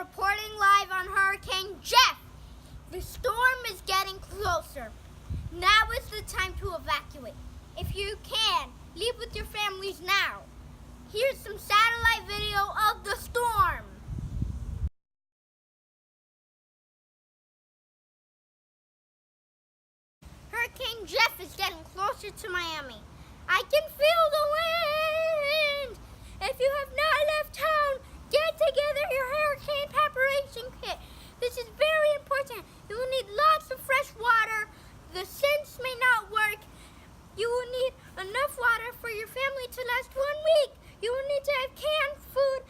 reporting live on Hurricane Jeff. The storm is getting closer. Now is the time to evacuate. If you can, leave with your families now. Here's some satellite video of the storm. Hurricane Jeff is getting closer to Miami. I can feel the wind. If you have not left town, get together your hurricane preparation kit. This is very important. You will need lots of fresh water. The scents may not work. You will need enough water for your family to last 1 week. You will need to have canned food.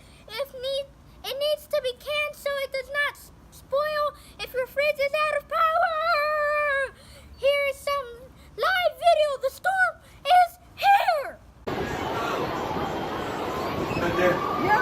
It needs to be canned so it does not spoil if your fridge is out of power. Here is some live video. The storm is here. No.